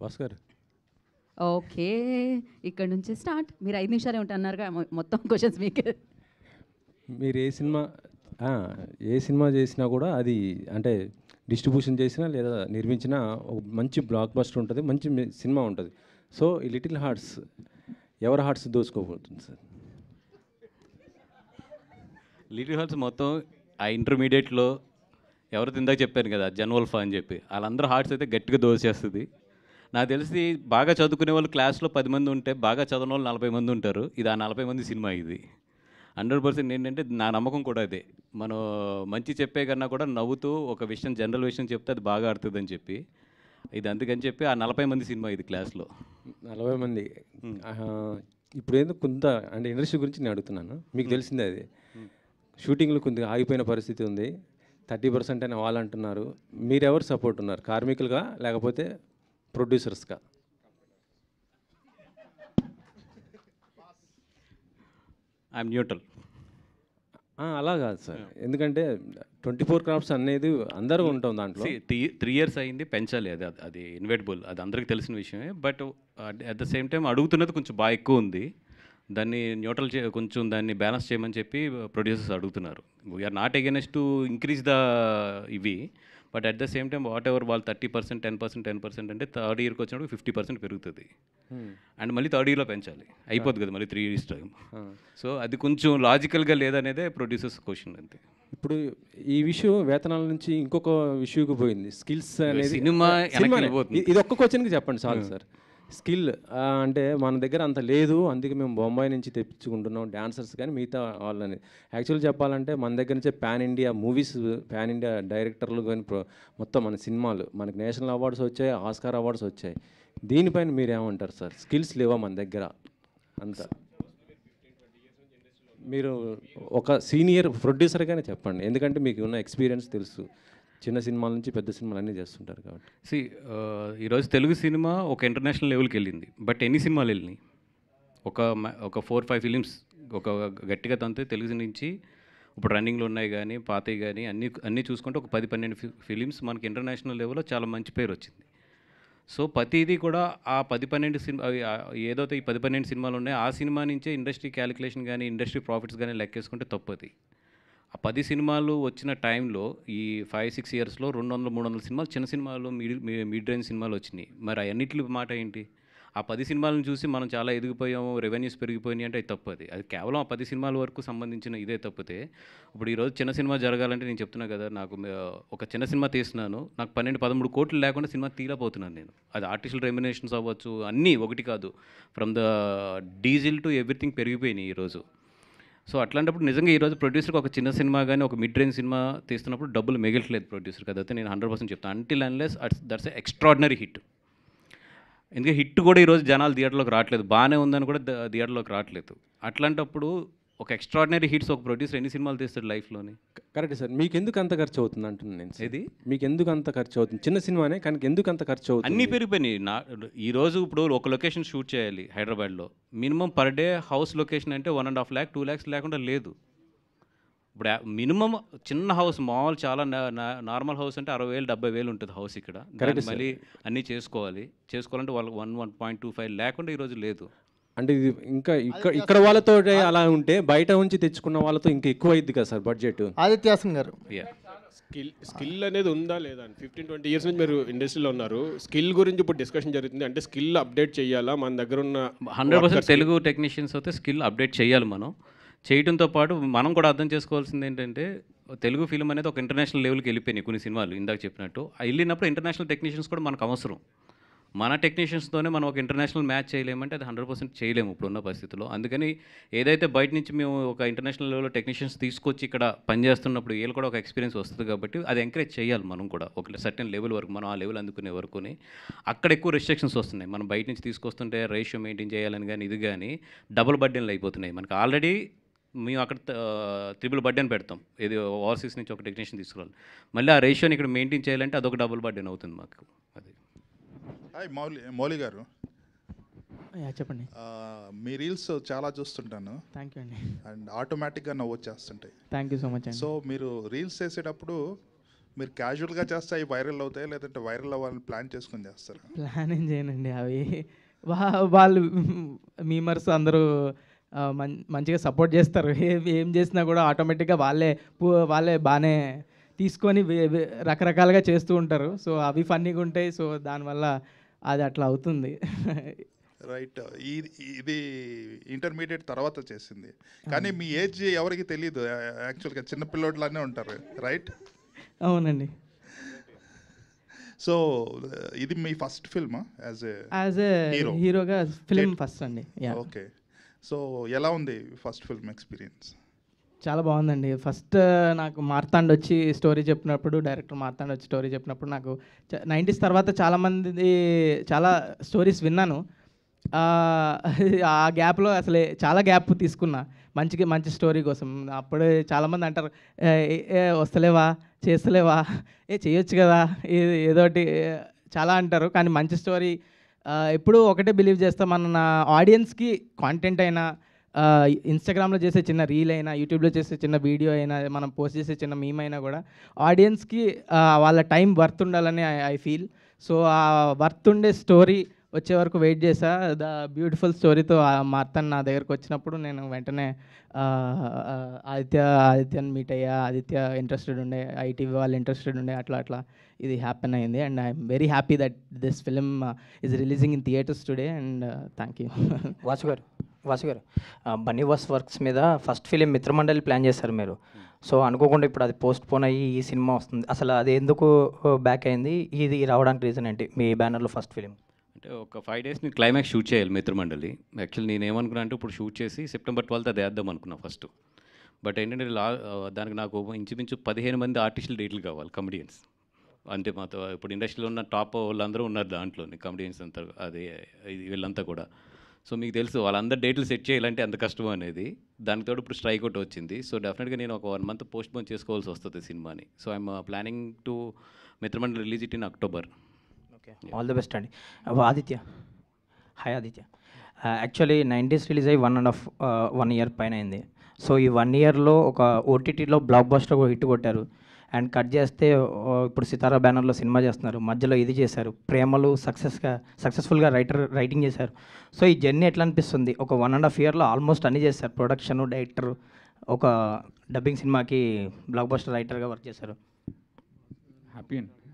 Bhaskar okay. ఇక్కడ నుంచి start. మీరు 5 నిమిషాలే ఉంటన్నారుగా మొత్తం క్వెషన్స్ మీకే. మీరు ఆ, ఏ సినిమా చేసినా కూడా అది అంటే డిస్ట్రిబ్యూషన్ చేసినా లేదా నిర్మించినా ఒక మంచి బ్లాక్ బస్టర్ ఉంటుంది, మంచి సినిమా ఉంటుంది. సో ఈ లిటిల్ హార్ట్స్ ఎవరి హార్ట్స్ దోచుకోబోతుంది సార్? లిటిల్ హార్ట్స్ మొత్తం ఆ ఇంటర్మీడియట్లో ఎవరితో ఇందాక చెప్పాను కదా జన్వల్ఫా అని చెప్పి వాళ్ళందరూ హార్ట్స్ అయితే గట్టిగా దోచేస్తుంది. నాకు తెలిసి బాగా చదువుకునే వాళ్ళు క్లాస్లో 10 మంది ఉంటే బాగా చదవని వాళ్ళు 40 మంది ఉంటారు. ఇది ఆ 40 మంది సినిమా ఇది 100%. ఏంటంటే నా నమ్మకం కూడా అదే, మనం మంచి చెప్పే కన్నా కూడా నవ్వుతూ ఒక విషయం జనరల్ విషయం చెప్తే అది బాగా ఆడుతుందని చెప్పి ఇది అందుకని చెప్పి ఆ 40 మంది సినిమా ఇది క్లాస్లో 40 మంది. ఇప్పుడు ఏదో కొంత అంటే ఇండస్ట్రీ గురించి నేను అడుగుతున్నాను, మీకు తెలిసిందే అది షూటింగ్లు కొద్దిగా ఆగిపోయిన పరిస్థితి ఉంది. 30% అని వాళ్ళు అంటున్నారు. మీరెవరు సపోర్ట్ ఉన్నారు, కార్మికులుగా లేకపోతే ప్రొడ్యూసర్స్గా? I'm neutral. అలా కాదు సార్, ఎందుకంటే 24 క్రాఫ్ట్స్ అనేది అందరూ ఉంటాం దాంట్లో. 3 years అయింది, పెంచాలి, అది అది ఇన్వెటబుల్, అది అందరికీ తెలిసిన విషయమే. But at the same time అడుగుతున్నది కొంచెం బాగా ఎక్కువ ఉంది. దాన్ని న్యూట్రల్ కొంచెం దాన్ని బ్యాలెన్స్ చేయమని చెప్పి ప్రొడ్యూసర్స్ అడుగుతున్నారు. We are not against to increase the ఇవి, but at the same time whatever వాళ్ళు 30%, 10% అంటే థర్డ్ ఇయర్కి వచ్చినప్పుడు 50% పెరుగుతుంది. అండ్ మళ్ళీ థర్డ్ ఇయర్లో పెంచాలి, అయిపోద్ది కదా మళ్ళీ 3 years టైం. సో అది కొంచెం లాజికల్గా లేదనేదే ప్రొడ్యూసర్స్ క్వశ్చన్ అంతే. ఇప్పుడు ఈ విషయం వేతనాల నుంచి ఇంకొక విషయంకి పోయింది, స్కిల్స్ అనేది. సినిమా ఇది ఒక్క క్వశ్చన్కి చెప్పండి చాలు సార్. స్కిల్ అంటే మన దగ్గర అంత లేదు, అందుకే మేము బొంబాయి నుంచి తెప్పించుకుంటున్నాం డాన్సర్స్ కానీ మిగతా వాళ్ళని. యాక్చువల్ చెప్పాలంటే మన దగ్గర నుంచే pan India movies, pan India డైరెక్టర్లు కానీ మొత్తం మన సినిమాలు మనకి నేషనల్ అవార్డ్స్ వచ్చాయి, ఆస్కార్ అవార్డ్స్ వచ్చాయి. దీనిపైన మీరు ఏమంటారు సార్? స్కిల్స్ లేవా మన దగ్గర అంత? మీరు ఒక సీనియర్ ప్రొడ్యూసర్గానే చెప్పండి, ఎందుకంటే మీకు ఉన్న ఎక్స్పీరియన్స్ తెలుసు, చిన్న సినిమాల నుంచి పెద్ద సినిమాలు అన్నీ చేస్తుంటారు కాబట్టి. ఈరోజు తెలుగు సినిమా ఒక ఇంటర్నేషనల్ లెవెల్కి వెళ్ళింది, బట్ ఎన్ని సినిమాలు వెళ్ళినాయి? ఒక 4-5 ఫిలిమ్స్ ఒక గట్టిగా తంతే తెలుగు నుంచి ఇప్పుడు రన్నింగ్లో ఉన్నాయి కానీ పాతవి కానీ అన్నీ చూసుకుంటే ఒక 10-12 ఫిలిమ్స్ మనకి ఇంటర్నేషనల్ లెవెల్లో చాలా మంచి పేరు వచ్చింది. సో ప్రతిదీ కూడా ఆ 10-12 సినిమా ఏదైతే ఈ 10-12 సినిమాలు ఉన్నాయో ఆ సినిమా నుంచే ఇండస్ట్రీ క్యాలిక్యులేషన్ కానీ ఇండస్ట్రీ ప్రాఫిట్స్ కానీ లెక్కేసుకుంటే తప్పది. ఆ 10 సినిమాలు వచ్చిన టైంలో ఈ 5-6 ఇయర్స్లో 200-300 సినిమాలు చిన్న సినిమాలు మిడ్ రేంజ్ సినిమాలు వచ్చినాయి. మరి అన్నిటి మాట ఏంటి? ఆ 10 సినిమాలను చూసి మనం చాలా ఎదిగిపోయాము, రెవెన్యూస్ పెరిగిపోయినాయి అంటే అది తప్పది. అది కేవలం ఆ 10 సినిమాల వరకు సంబంధించిన ఇదే తప్పితే, ఇప్పుడు ఈరోజు చిన్న సినిమా జరగాలంటే నేను చెప్తున్నా కదా, నాకు ఒక చిన్న సినిమా తీస్తున్నాను, నాకు 12-13 కోట్లు లేకుండా సినిమా తీయలేకపోతున్నాను నేను. అది ఆర్టిఫిషియల్ రెమ్యునేషన్స్ అవ్వచ్చు, అన్నీ ఒకటి కాదు, from the diesel to everything పెరిగిపోయినాయి ఈరోజు. సో అట్లాంటప్పుడు నిజంగా ఈరోజు ప్రొడ్యూసర్కి ఒక చిన్న సినిమా కానీ ఒక మిడ్ రేంజ్ సినిమా తీస్తున్నప్పుడు డబ్బులు మిగలట్లేదు ప్రొడ్యూసర్కి. అదైతే నేను 100% చెప్తాను. Until unless that's extraordinary hit. ఎందుకంటే హిట్ కూడా ఈరోజు జనాలు థియేటర్లోకి రావట్లేదు, బాగానే ఉందని కూడా థియేటర్లోకి రావట్లేదు. అట్లాంటప్పుడు ఒక ఎక్స్ట్రాడినరీ హిట్స్ ఒక ప్రొడ్యూసర్ ఎన్ని సినిమాలు తీస్తాడు లైఫ్లోని? Correct sir. మీకు ఎందుకు అంత ఖర్చు అవుతుంది అంటున్నాను నేను. ఇది మీకు ఎందుకు అంత ఖర్చు అవుతుంది? చిన్న సినిమానే కానీ ఎందుకు అంత ఖర్చు అవుతుంది? అన్నీ పెరిగిపోయినాయి. ఈరోజు ఇప్పుడు ఒక లొకేషన్ షూట్ చేయాలి హైదరాబాద్లో, minimum per day house location అంటే 1.5 lakh 2 lakhs లేకుండా లేదు. ఇప్పుడు మినిమం చిన్న హౌస్ మామూలు చాలా నార్మల్ హౌస్ అంటే 60,000 70,000 ఉంటుంది హౌస్ ఇక్కడ. మళ్ళీ అన్నీ చేసుకోవాలంటే వాళ్ళకి 1.25 లేకుండా ఈరోజు లేదు. అంటే ఇది ఇంకా ఇక్కడ వాళ్ళతో అలా ఉంటే బయట నుంచి తెచ్చుకున్న వాళ్ళతో ఇంకా ఎక్కువ అయింది కదా సార్ బడ్జెట్. ఆదిత్యాసన్ గారు, స్కిల్ అనేది ఉందా లేదా? 15-20 years నుంచి మీరు ఇండస్ట్రీలో ఉన్నారు, స్కిల్ గురించి ఇప్పుడు డిస్కషన్ జరుగుతుంది. అంటే స్కిల్ అప్డేట్ చేయాలా? మన దగ్గర ఉన్న 100% తెలుగు టెక్నీషియన్స్ అయితే స్కిల్ అప్డేట్ చేయాలి. మనం చేయడంతో పాటు మనం కూడా అర్థం చేసుకోవాల్సింది ఏంటంటే, తెలుగు ఫిల్మ్ అనేది ఒక ఇంటర్నేషనల్ లెవెల్కి వెళ్ళిపోయినాయి కొన్ని సినిమాలు. ఇందాక చెప్పినట్టు వెళ్ళినప్పుడు ఇంటర్నేషనల్ టెక్నీషియన్స్ కూడా మనకు అవసరం. మన టెక్నీషియన్స్తోనే మనం ఒక ఇంటర్నేషనల్ మ్యాచ్ చేయలేమంటే అది 100% చేయలేము ఇప్పుడున్న పరిస్థితిలో. అందుకని ఏదైతే బయట నుంచి మేము ఒక ఇంటర్నేషనల్ లెవెల్లో టెక్నీషియన్స్ తీసుకొచ్చి ఇక్కడ పనిచేస్తున్నప్పుడు వీళ్ళు కూడా ఒక ఎక్స్పీరియన్స్ వస్తుంది కాబట్టి అది ఎంకరేజ్ చేయాలి మనం కూడా ఒక సర్టెన్ లెవెల్ వరకు. మనం ఆ లెవెల్ అందుకునే వరకుని అక్కడ ఎక్కువ రెస్ట్రిక్షన్స్ వస్తున్నాయి. మనం బయట నుంచి తీసుకొస్తుంటే రేషియో మెయింటైన్ చేయాలని కానీ ఇది కానీ డబుల్ బర్డెన్లు అయిపోతున్నాయి మనకి. ఆల్రెడీ మేము అక్కడ 3 బర్డెన్ పెడతాం, ఇది ఓవర్సీస్ నుంచి ఒక టెక్నీషియన్ తీసుకురావాలి, మళ్ళీ ఆ రేషియోని ఇక్కడ మెయింటైన్ చేయాలంటే అదొక డబుల్ బర్డెన్ అవుతుంది మాకు. అది మౌలి గారు చెప్పండి. మీ రీల్స్ చాలా చూస్తుంటాను. థ్యాంక్ యూ అండి. అండ్ ఆటోమేటిక్గా నవ్వు వచ్చేస్తుంటాయి. థ్యాంక్ యూ సో మచ్ అండి. సో మీరు రీల్స్ చేసేటప్పుడు మీరు క్యాజువల్గా చేస్తే అవి వైరల్ అవుతాయి, లేదంటే వైరల్ అవ్వాలని ప్లాన్ చేసుకొని చేస్తారా? ప్లాన్ ఏం చేయనండి. అవి వాళ్ళు మీమర్స్ అందరూ మంచిగా సపోర్ట్ చేస్తారు. ఏం చేసినా కూడా ఆటోమేటిక్గా వాళ్ళే బాగానే తీసుకొని రకరకాలుగా చేస్తూ ఉంటారు. సో అవి ఫన్నీగా ఉంటాయి. సో దానివల్ల అది అట్లా అవుతుంది. రైట్. ఇది ఇంటర్మీడియట్ తర్వాత చేసింది, కానీ మీ ఏజ్ ఎవరికి తెలియదు. యాక్చువల్గా చిన్నపిల్లోడ్లానే ఉంటారు, రైట్? అవునండి. సో ఇది మీ ఫస్ట్ ఫిల్మా యాజ్ ఏ హీరోగా ఫిల్మ్ ఫస్ట్ అండి. ఓకే. సో ఎలా ఉంది ఫస్ట్ ఫిల్మ్ ఎక్స్పీరియన్స్? చాలా బాగుందండి. ఫస్ట్ నాకు మార్తాండ్ వచ్చి స్టోరీ చెప్పినప్పుడు, డైరెక్టర్ మార్తాండ్ వచ్చి స్టోరీ చెప్పినప్పుడు నాకు 90s తర్వాత చాలా స్టోరీస్ విన్నాను. ఆ గ్యాప్లో అసలే చాలా గ్యాప్ తీసుకున్నా మంచి స్టోరీ కోసం. అప్పుడే చాలామంది అంటారు, వస్తలేవా, చేస్తలేవా, చేయొచ్చు కదా, ఏదోటి చాలా అంటారు. కానీ మంచి స్టోరీ ఎప్పుడూ ఒకటే బిలీవ్ చేస్తాం, మన ఆడియన్స్కి కాంటెంట్ అయినా, ఇన్స్టాగ్రామ్లో చేసే చిన్న రీల్ అయినా, యూట్యూబ్లో చేసే చిన్న వీడియో అయినా, మనం పోస్ట్ చేసే చిన్న మీమ్ అయినా కూడా ఆడియన్స్కి వాళ్ళ టైం వర్త్ ఉండాలని ఐ ఫీల్. సో ఆ వర్త్ ఉండే స్టోరీ వచ్చే వరకు వెయిట్ చేశా. ద బ్యూటిఫుల్ స్టోరీతో మార్తాండ్ నా దగ్గరకు వచ్చినప్పుడు నేను వెంటనే ఆదిత్యని మీట్ అయ్యా. ఆదిత్య ఇంట్రెస్టెడ్ ఉండే, ఐటీవీ వాళ్ళు ఇంట్రెస్టెడ్ ఉండే, అట్లా ఇది హ్యాపెన్ అయింది. And I'm very happy that this film is releasing in theatres today. And thank you. Vasu గారు బన్నీ వర్క్స్ మీద ఫస్ట్ ఫిలిం మిత్రమండలి ప్లాన్ చేశారు మీరు. సో అనుకోకుండా ఇప్పుడు అది పోస్ట్ పోన్ అయ్యి ఈ సినిమా వస్తుంది. అసలు అది ఎందుకు బ్యాక్ అయింది, ఇది రావడానికి రీజన్ ఏంటి మీ బ్యానర్లో ఫస్ట్ ఫిలిం? అంటే ఒక 5 days నేను క్లైమాక్స్ షూట్ చేయాలి మిత్రమండలి. యాక్చువల్లీ నేను ఏమనుకున్నా అంటే ఇప్పుడు షూట్ చేసి September 12th అది వేద్దాం అనుకున్నా ఫస్ట్. బట్ ఏంటంటే దానికి నాకు ఇంచుమించు 15 మంది ఆర్టిస్టులు డేట్లు కావాలి, కమెడియన్స్. అంటే మాతో ఇప్పుడు ఇండస్ట్రీలో ఉన్న టాప్ వాళ్ళందరూ ఉన్నారు దాంట్లోని, కమెడియన్స్ అంతా, అది వీళ్ళంతా కూడా. సో మీకు తెలుసు వాళ్ళందరూ డేట్లు సెట్ చేయాలంటే ఎంత కష్టం అనేది. దానితో ఇప్పుడు స్ట్రైక్ అవుట్ వచ్చింది. సో డెఫినెట్గా నేను ఒక 1 month పోస్ట్ పోన్ చేసుకోవాల్సి వస్తుంది సినిమాని. So I'm planning to Mitramandali release it in October. Okay, all the best అండి. Aditya, hi Aditya. Actually 90s release అయ్యి 1 year పైన అయింది. సో ఈ 1 yearలో ఒక ఓటీటీలో బ్లాక్ బస్టర్ హిట్ కొట్టారు. అండ్ కట్ చేస్తే ఇప్పుడు సితారా బ్యానర్లో సినిమా చేస్తున్నారు, మధ్యలో ఇది చేశారు, ప్రేమలు సక్సెస్ఫుల్గా రైటింగ్ చేశారు. సో ఈ జర్నీ ఎట్లా అనిపిస్తుంది? ఒక 1.5 yearలో ఆల్మోస్ట్ అన్నీ చేశారు, ప్రొడక్షన్, డైరెక్టర్, ఒక డబ్బింగ్ సినిమాకి బ్లాక్ బస్టర్ రైటర్గా వర్క్ చేశారు.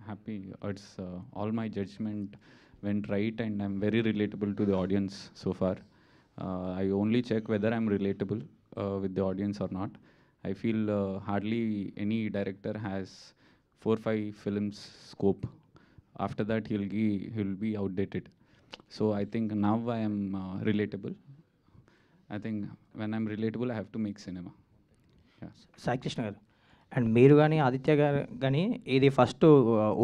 Happy. It's all my judgment went right, and I'm very relatable to the audience so far. I only check whether I'm relatable with the audience or not. I feel hardly any director has 4-5 films scope. After that, he'll be outdated. So I think now I am relatable. I think when I'm relatable, I have to make cinema. Yeah. Sai Krishna గారు, and మీరు కానీ ఆదిత్య గారు కానీ ఇది first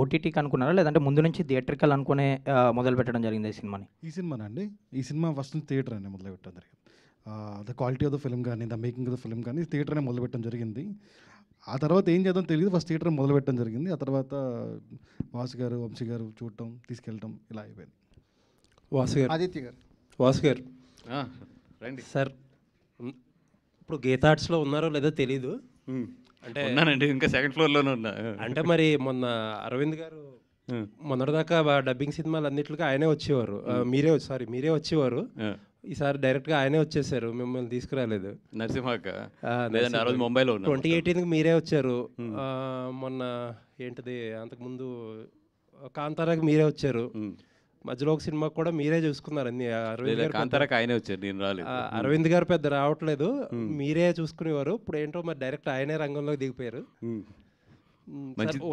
ఓటీటీకి అనుకున్నారా, లేదంటే ముందు నుంచి థియేటర్కల్ అనుకునే మొదలు పెట్టడం జరిగింది ఈ సినిమాని? ఈ సినిమానండి, ఈ సినిమా ఫస్ట్ నుంచి థియేటర్ అని మొదలు పెట్టడం జరిగింది. The quality of the film కానీ, the making of the film కానీ థియేటర్నే మొదలుపెట్టడం జరిగింది. ఆ తర్వాత ఏం చేద్దాం తెలియదు, ఫస్ట్ థియేటర్ మొదలుపెట్టడం జరిగింది. ఆ తర్వాత వాసు గారు, వంశీ గారు చూడటం, తీసుకెళ్ళటం, ఇలా అయిపోయింది. వాసు గారు రండి సార్. ఇప్పుడు గీతార్ట్స్లో ఉన్నారో లేదో తెలీదు, అంటే ఉన్నానండి, ఇంకా 2nd floorలోనే ఉన్నా. అంటే మరి మొన్న అరవింద్ గారు మొన్నటిదాకా డబ్బింగ్ సినిమాలు అన్నిటికీ ఆయనే వచ్చేవారు, మీరే వచ్చేవారు. ఈసారి డైరెక్ట్గా ఆయనే వచ్చేసారు, మిమ్మల్ని తీసుకురాలేదు. నరసింహక ఆ రోజు ముంబైలో 2018కి మీరే వచ్చారు. మొన్న ఏంటిది అంతకుముందు కాంతారాకి మీరే వచ్చారు. మధ్యలో ఒక సినిమా కూడా మీరే చూసుకున్నారు అన్ని. అరవింద్ కాంతారాకి ఆయనే వచ్చారు, నేను రాలేదు. అరవింద్ గారు పెద్ద రావట్లేదు, మీరే చూసుకునేవారు. ఇప్పుడు ఏంటో మరి డైరెక్ట్ ఆయనే రంగంలోకి దిగిపోయారు.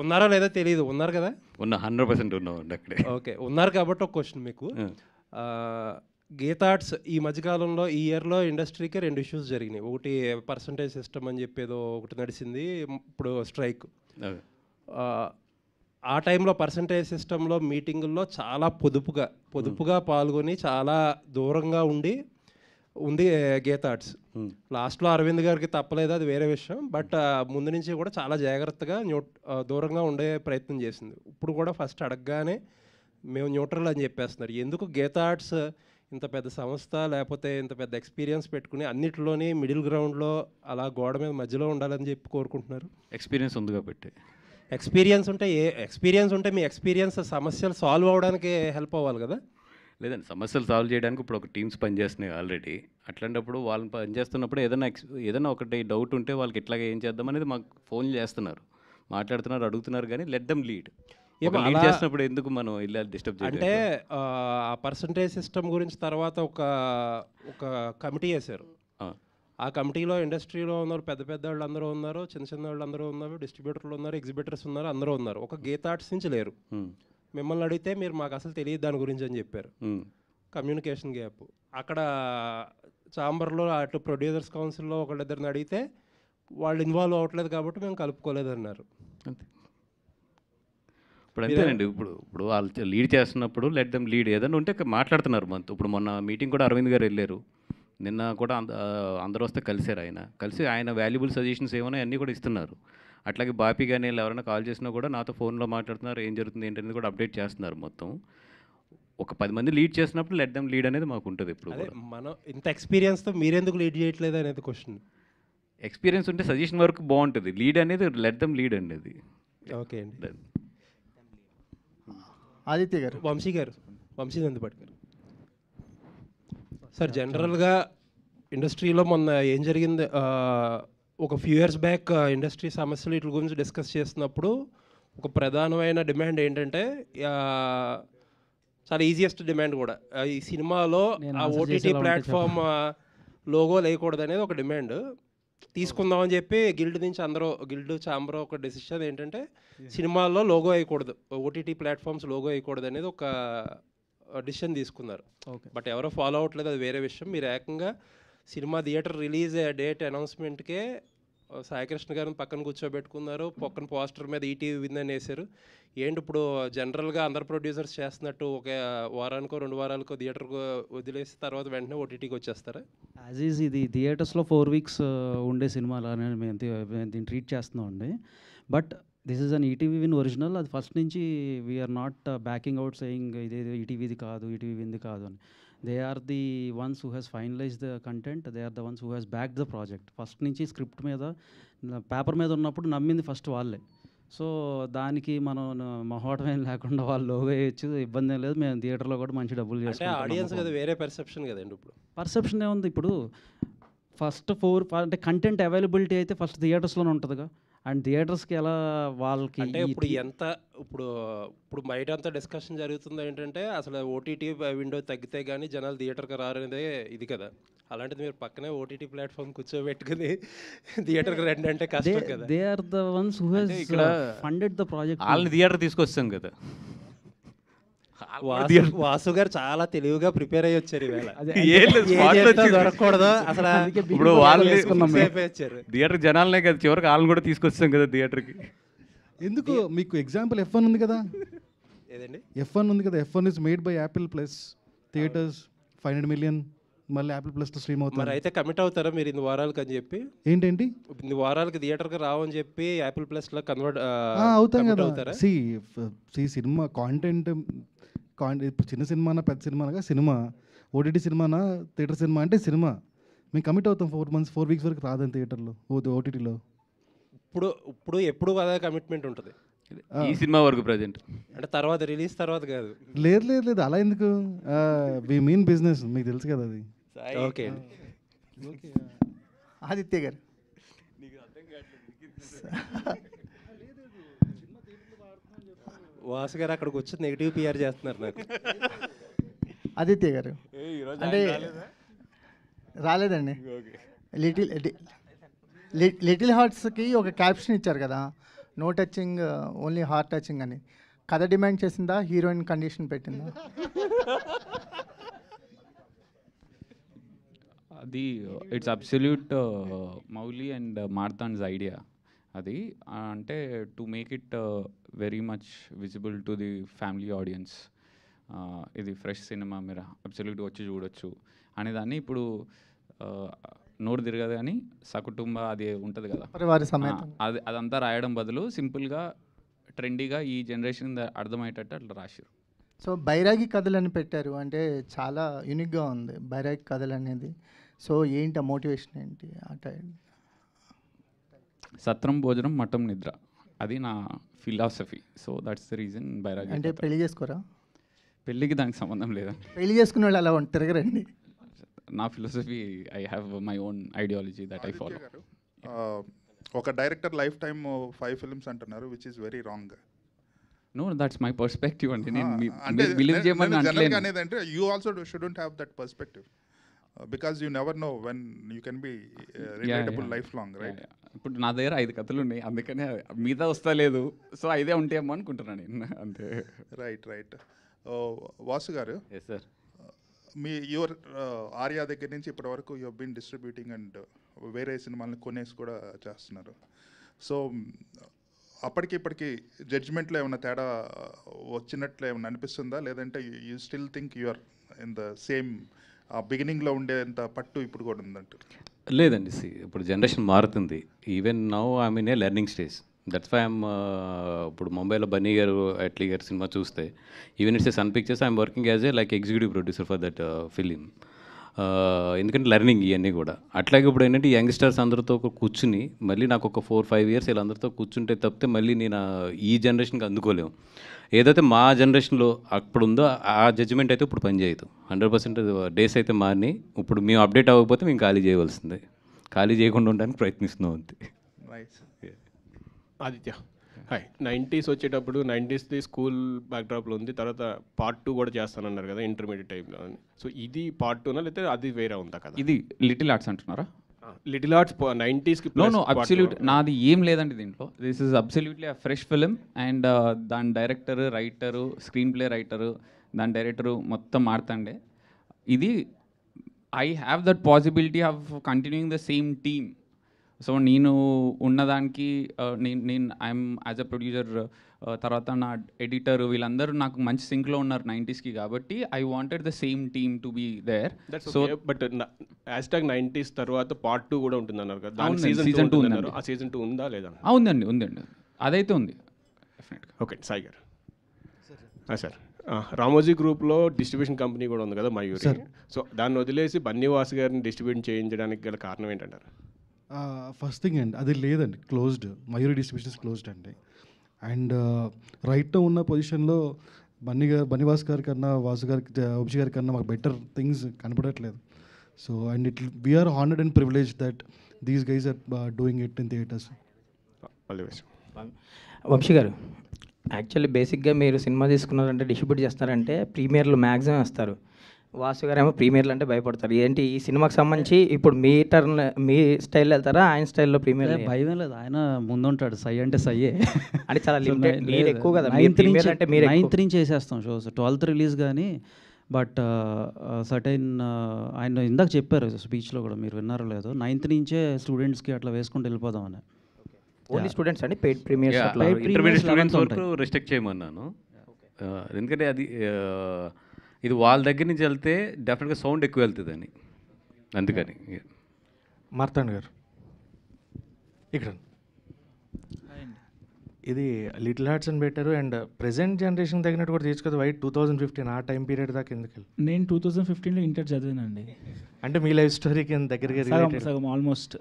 ఉన్నారో లేదో తెలియదు, ఉన్నారు కదా? 100% ఉన్నామండి అక్కడే. ఓకే, ఉన్నారు కాబట్టి ఒక క్వశ్చన్ మీకు. గీతార్ట్స్ ఈ మధ్యకాలంలో ఈ ఇయర్లో ఇండస్ట్రీకి 2 issues జరిగినాయి. ఒకటి పర్సంటేజ్ సిస్టమ్ అని చెప్పేదో ఒకటి నడిచింది, ఇప్పుడు స్ట్రైక్. ఆ టైంలో పర్సంటేజ్ సిస్టంలో మీటింగుల్లో చాలా పొదుపుగా పాల్గొని చాలా దూరంగా ఉంది గీతార్ట్స్. లాస్ట్లో అరవింద్ గారికి తప్పలేదు, అది వేరే విషయం. బట్ ముందు నుంచి కూడా చాలా జాగ్రత్తగా దూరంగా ఉండే ప్రయత్నం చేసింది. ఇప్పుడు కూడా ఫస్ట్ అడగగానే మేము న్యూట్రల్ అని చెప్పేస్తున్నారు. ఎందుకు గీతార్ట్స్ ఇంత పెద్ద సంస్థ, లేకపోతే ఇంత పెద్ద ఎక్స్పీరియన్స్ పెట్టుకుని అన్నిటిలోని మిడిల్ గ్రౌండ్లో అలా గోడ మీద మధ్యలో ఉండాలని చెప్పి కోరుకుంటున్నారు? ఎక్స్పీరియన్స్ ఉంది కాబట్టి. ఎక్స్పీరియన్స్ ఉంటే మీ ఎక్స్పీరియన్స్ సమస్యలు సాల్వ్ అవ్వడానికి హెల్ప్ అవ్వాలి కదా. లేదండి, సమస్యలు సాల్వ్ చేయడానికి ఇప్పుడు ఒక టీమ్స్ పనిచేస్తున్నాయి ఆల్రెడీ. అట్లాంటప్పుడు వాళ్ళని పనిచేస్తున్నప్పుడు ఏదైనా ఒకటి డౌట్ ఉంటే వాళ్ళకి ఇట్లాగే ఏం చేద్దాం అనేది మాకు ఫోన్ చేస్తున్నారు, మాట్లాడుతున్నారు, అడుగుతున్నారు. కానీ లెట్ దెమ్ లీడ్. లీడ్ చేసినప్పుడు ఎందుకు మనం ఇలా డిస్టర్బ్ చేయాలి? అంటే ఆ పర్సంటేజ్ సిస్టమ్ గురించి తర్వాత ఒక కమిటీ వేశారు. ఆ కమిటీలో ఇండస్ట్రీలో ఉన్నారు, పెద్ద పెద్ద వాళ్ళు అందరూ ఉన్నారు, చిన్న చిన్న వాళ్ళు అందరూ ఉన్నారు, డిస్ట్రిబ్యూటర్లు ఉన్నారు, ఎగ్జిబిటర్స్ ఉన్నారు, అందరూ ఉన్నారు. ఒక గీతా ఆర్ట్స్ నుంచి లేరు. మిమ్మల్ని అడిగితే మీరు మాకు అసలు తెలియదు దాని గురించి అని చెప్పారు. Communication gap. అక్కడ ఛాంబర్లో అటు ప్రొడ్యూసర్స్ కౌన్సిల్లో ఒకళ్ళిద్దరిని అడిగితే వాళ్ళు ఇన్వాల్వ్ అవ్వట్లేదు కాబట్టి మేము కలుపుకోలేదు అన్నారు. అంతే. ఇప్పుడు అంతేనండి. ఇప్పుడు వాళ్ళు లీడ్ చేస్తున్నప్పుడు లెట్ దెమ్ లీడ్. ఏదైనా ఉంటే మాట్లాడుతున్నారు మనతో. ఇప్పుడు మొన్న మీటింగ్ కూడా అరవింద్ గారు వెళ్ళారు, నిన్న కూడా అందరూ వస్తే కలిసారు. కలిసి ఆయన వాల్యుబుల్ సజెషన్స్ ఏమైనా అన్నీ కూడా ఇస్తున్నారు. అట్లాగే బాపీ కానీ ఎవరైనా కాల్ చేసినా కూడా నాతో ఫోన్లో మాట్లాడుతున్నారు, ఏం జరుగుతుంది ఏంటనేది కూడా అప్డేట్ చేస్తున్నారు. మొత్తం ఒక 10 మంది లీడ్ చేసినప్పుడు లెట్ దెమ్ లీడ్ అనేది మాకు ఉంటుంది. ఇప్పుడు మనం ఇంత ఎక్స్పీరియన్స్తో మీరెందుకు లీడ్ చేయట్లేదు అనేది క్వశ్చన్. ఎక్స్పీరియన్స్ ఉంటే సజెషన్ వరకు బాగుంటుంది, లీడ్ అనేది లెట్ దెమ్ లీడ్ అనేది. ఓకే అండి. ఆదిత్య గారు. వంశీ నందిపాటి గారు. సార్, జనరల్గా ఇండస్ట్రీలో మొన్న ఏం జరిగింది, ఒక ఫ్యూ ఇయర్స్ బ్యాక్ ఇండస్ట్రీ సమస్యలు వీటి గురించి డిస్కస్ చేస్తున్నప్పుడు ఒక ప్రధానమైన డిమాండ్ ఏంటంటే, చాలా ఈజియెస్ట్ డిమాండ్ కూడా, ఈ సినిమాలో ఆ ఓటీటీ ప్లాట్ఫామ్ లోగో లేకూడదు అనేది ఒక డిమాండ్ తీసుకుందామని చెప్పి గిల్డ్ ఛాంబర్ ఒక డెసిషన్ ఏంటంటే సినిమాల్లో లోగో వేయకూడదు, ఓటీటీ ప్లాట్ఫామ్స్ లోగో వేయకూడదు అనేది ఒక డిసిషన్ తీసుకున్నారు. బట్ ఎవరో ఫాలో అవ్వట్లేదు, అది వేరే విషయం. మీరు ఏకంగా సినిమా థియేటర్ రిలీజ్ డేట్ అనౌన్స్మెంట్కే సాయికృష్ణ గారిని పక్కన కూర్చోబెట్టుకున్నారు, పక్కన పోస్టర్ మీద ఈటీవీ విన్ అని వేశారు. ఏంటి ఇప్పుడు జనరల్గా అందరు ప్రొడ్యూసర్స్ చేస్తున్నట్టు ఒక వారానికో 2 వారాలకో థియేటర్కో వదిలేసి తర్వాత వెంటనే ఓటీటీకి వచ్చేస్తారా? యాజ్ ఈజ్ ఇది థియేటర్స్లో 4 weeks ఉండే సినిమాలు మేము దీన్ని ట్రీట్ చేస్తున్నాం అండి. But this is an ETV Win original. అది ఫస్ట్ నుంచి we are not backing out saying ఇదేదో ఈటీవీది కాదు, ఈటీవీ విన్ది కాదు అని. They are the ones who has finalize the content, they are the ones who has back the project. First నుంచి స్క్రిప్ట్ మీద పేపర్ మీద ఉన్నప్పుడు నమ్మింది ఫస్ట్ వాళ్ళే. సో దానికి మనం మొహమాటం లేకుండా వాళ్ళు లోగో వేయచ్చు, ఇబ్బంది ఏం లేదు. మేము థియేటర్లో కూడా మంచి డబ్బులు చేసుకుంటాం. ఆడియన్స్ కదా వేరే పర్సెప్షన్ కదండి. ఇప్పుడు పర్సెప్షన్ ఏముంది, ఇప్పుడు ఫస్ట్ 4 అంటే కంటెంట్ అవైలబిలిటీ అయితే ఫస్ట్ థియేటర్స్లోనే ఉంటుందిగా. అండ్ థియేటర్స్కి ఎలా వాళ్ళకి అంటే ఇప్పుడు బయట అంతా డిస్కషన్ జరుగుతుంది ఏంటంటే అసలు ఓటీటీ విండో తగ్గితే కానీ జనాలు థియేటర్కి రారనేదే ఇది కదా. అలాంటిది మీరు పక్కనే ఓటీటీ ప్లాట్ఫామ్ కూర్చోబెట్టుకుని థియేటర్కి రండి అంటే కష్టం కదా. They are the ones who has funded the project. వాళ్ళని థియేటర్ తీసుకొస్తాం కదా. వాసు గారు చాలా తెలివిగా ప్రిపేర్ అయ్యి వచ్చారు ఈవేళ. దొరకకూడదు అసలు. ఇప్పుడు వాళ్ళని థియేటర్ జనాలనే కదా, చివరికి వాళ్ళని కూడా తీసుకొస్తాం కదా థియేటర్కి. ఎందుకు మీకు ఎగ్జాంపుల్ F1 ఉంది కదా. ఏదండి F1 ఉంది కదా. F1 is made by Apple plus theatres 500 million మళ్ళీ యాపిల్ ప్లస్లో స్ట్రీమ్ అవుతుంది. మరి అయితే కమిట్ అవుతారా మీరు 2 వారాలకి అని చెప్పి? ఏంటంటి 2 వారాలకి థియేటర్కి రావని చెప్పి యాపిల్ ప్లస్లో కన్వర్ట్ అవుతాం కదా. సినిమా కాంటెంట్ ఇప్పుడు చిన్న సినిమానా పెద్ద సినిమానా, సినిమా ఓటీటీ సినిమానా థియేటర్ సినిమా అంటే సినిమా మేము కమిట్ అవుతాం. 4 weeks వరకు రాదని థియేటర్లో ఓటీటీలో. ఎప్పుడు అదే కమిట్మెంట్ ఉంటుంది ఈ సినిమా వరకు ప్రజెంట్, అంటే తర్వాత రిలీజ్ తర్వాత కాదు. లేదు అలా ఎందుకు, వి మీన్ బిజినెస్, మీకు తెలుసు కదా అది. ఓకే అండి. ఆదిత్య గారు. వాసు గారు అక్కడికి వచ్చి నెగిటివ్ పిఆర్ చేస్తున్నారు నాకు. ఆదిత్య గారు అంటే రాలేదండి. లిటిల్ హార్ట్స్కి ఒక క్యాప్షన్ ఇచ్చారు కదా, no touching only heart touching అని. కథ డిమాండ్ చేసిందా, హీరోయిన్ కండిషన్ పెట్టిందా? అది it's absolute Mouli and Marthand's idea. అది అంటే to make it very much visible to the family audience. ఇది ఫ్రెష్ సినిమా, మీరు అబ్సల్యూట్గా వచ్చి చూడొచ్చు అనేదాన్ని. ఇప్పుడు నోరు తిరగదు కానీ సకుటుంబ అది ఉంటుంది కదా, అదంతా రాయడం బదులు సింపుల్గా ట్రెండీగా ఈ జనరేషన్ అర్థమయ్యేటట్టు అట్లా రాశారు. సో బైరాగి కథలు అని పెట్టారు, అంటే చాలా యూనిక్గా ఉంది బైరాగి కథలు అనేది. సో ఏంటి ఆ మోటివేషన్ ఏంటి? సత్రం భోజనం మఠం నిద్ర అది నా philosophy. So that's the reason బైరాగి. అంటే పెళ్లి చేసుకోరా? పెళ్ళికి దానికి సంబంధం లేదండి. పెళ్లి చేసుకునే వాళ్ళు అలా తిరగరండి. నా philosophy, I have my own ideology that I follow. ఒక డైరెక్టర్ లైఫ్ టైమ్ 5 ఫిల్మ్స్ అంటున్నారు, which is very wrong. No, that's my perspective అండి. నేను అంటే బిలీవ్ చేయమని జనరల్గా అనేది అంటే you also shouldn't have that perspective because you never know when you can be relatable life long, right? ఇప్పుడు నా దగ్గర 5 కథలు ఉన్నాయి, అందుకనే మీద వస్తా లేదు. సో 5 ఉంటాయేమో అనుకుంటున్నాను నేను, అంతే. రైట్. వాసు గారు, ఎస్ సార్, మీ యువర్ ఆర్యా దగ్గర నుంచి ఇప్పటి వరకు యూ బీన్ డిస్ట్రిబ్యూటింగ్ అండ్ వేరే సినిమాలను కొనేసి కూడా చేస్తున్నారు. సో అప్పటికి ఇప్పటికి జడ్జ్మెంట్లో ఏమైనా తేడా వచ్చినట్లు ఏమైనా అనిపిస్తుందా, లేదంటే you still think you're in the same బిగినింగ్లో ఉండేంత పట్టు ఇప్పుడు కూడా ఉందంటారు? లేదండి. ఇప్పుడు జనరేషన్ మారుతుంది. Even now I mean a learning stage. That's why I'm ఇప్పుడు ముంబైలో బన్నీ గారు, అట్లీ గారు సినిమా చూస్తే, even it's a Sun Pictures, I'm working as a like executive producer for that film. ఎందుకంటే లెర్నింగ్ ఇవన్నీ కూడా. అట్లాగే ఇప్పుడు ఏంటంటే ఈ యంగ్స్టర్స్ అందరితో కూర్చుని మళ్ళీ నాకు ఒక 4-5 ఇయర్స్ వీళ్ళందరితో కూర్చుంటే తప్పితే మళ్ళీ నేను ఈ జనరేషన్కి అందుకోలేము. ఏదైతే మా జనరేషన్లో అప్పుడు ఉందో ఆ జడ్జిమెంట్ అయితే ఇప్పుడు పనిచేయదు. 100% డేస్ అయితే మారినాయి. ఇప్పుడు మేము అప్డేట్ అవ్వకపోతే మేము ఖాళీ చేయవలసిందే. ఖాళీ చేయకుండా ఉండడానికి ప్రయత్నిస్తున్నాం అంతే. ఆదిత్య, హాయ్. 90s వచ్చేటప్పుడు 90స్ది స్కూల్ బ్యాక్డ్రాప్లో ఉంది, తర్వాత పార్ట్ 2 కూడా చేస్తానన్నారు కదా ఇంటర్మీడియట్ టైంలో అని. సో ఇది పార్ట్ 2నా లేకపోతే అది వేరే ఉందా కదా? ఇది లిటిల్ ఆర్ట్స్ అంటున్నారా? లిటిల్ ఆర్ట్స్ 90స్కి. నో, అబ్సల్యూట్ నాది ఏం లేదండి దీంట్లో. This is absolutely a fresh film and దాని director, writer, screen play writer, దాని డైరెక్టరు మొత్తం మారుతండే. ఇది I have that possibility of continuing the same team. So నేను ఉన్నదానికి నేను ఐఎమ్ యాజ్ అ ప్రొడ్యూసర్, తర్వాత నా ఎడిటర్, వీళ్ళందరూ నాకు మంచి సింక్లో ఉన్నారు 90స్కి. కాబట్టి I wanted the same team to be there. So but #90s తర్వాత పార్ట్ 2 కూడా ఉంటుంది అన్నారు కదా, దాని సీజన్ 2 ఉందన్నారు. ఆ సీజన్ 2 ఉందా లేదా? ఉందండి, అదైతే ఉంది డెఫినెట్గా. ఓకే, సాయి గారు. సార్, రామోజీ గ్రూప్లో డిస్ట్రిబ్యూషన్ కంపెనీ కూడా ఉంది కదా మయూరి. సో దాన్ని వదిలేసి బన్నీవాస్ గారిని డిస్ట్రిబ్యూట్ చేయించడానికి గల కారణం ఏంటంటారు? ఫస్ట్ థింగ్ అండి, అది లేదండి, క్లోజ్డ్. మయూరి డిస్ట్రిబ్యూషన్స్ క్లోజ్డ్ అండి. అండ్ రైట్లో ఉన్న పొజిషన్లో బన్నీవాస్ గారి కన్నా, వాసు గారికి, వంశీ గారి కన్నా మాకు బెటర్ థింగ్స్ కనపడట్లేదు. So and we are honoured and privilege that these guys are doing it in theatres. Vamsi గారు, యాక్చువల్లీ బేసిక్గా మీరు సినిమా తీసుకున్నారంటే, డిస్ట్రిబ్యూట్ చేస్తారంటే ప్రీమియర్లు మ్యాక్సిమం వస్తారు. వాసు గారు ఏమో ప్రీమియర్లు అంటే భయపడతారు. ఏంటి ఈ సినిమాకి సంబంధించి ఇప్పుడు మీ టర్న్, మీ స్టైల్ వెళ్తారా, ఆయన స్టైల్లో ప్రీమియర్? భయం లేదు, ఆయన ముందుంటాడు. సై అంటే సయ్యే అంటే చాలా లిమిటెడ్, మీరు ఎక్కువ కదా. 9th నుంచి వేసేస్తాం షోస్. 12th రిలీజ్ కానీ, బట్ సర్టైన్ ఆయన ఇందాక చెప్పారు స్పీచ్లో కూడా, మీరు విన్నారో లేదో, 9th నుంచే స్టూడెంట్స్కి అట్లా వేసుకుంటూ వెళ్ళిపోదామని. ఓన్లీ స్టూడెంట్స్ అండి, పెయిడ్ ప్రీమియర్స్ ఇంటర్మీడియట్ స్టూడెంట్స్ వరకు రిస్ట్రిక్ట్ చేయమన్నాను. ఎందుకంటే అది ఇది వాళ్ళ దగ్గర నుంచి వెళ్తే డెఫినెట్గా సౌండ్ ఎక్కువ వెళ్తుందని, అందుకని. మార్తాండ్ గారు ఇక్కడ ఇది లిటిల్ హార్ట్స్ అని పెట్టారు, అండ్ ప్రెసెంట్ జనరేషన్ తగినట్టు కూడా తీసుకోదు. వైట్ 2015 ఆ టైం పీరియడ్ దాకా ఎందుకు వెళ్ళి? నేను 2015లో ఇంటర్ చదివానండి. అంటే మీ లైఫ్ స్టోరీకి దగ్గరగా సగం ఆల్మోస్ట్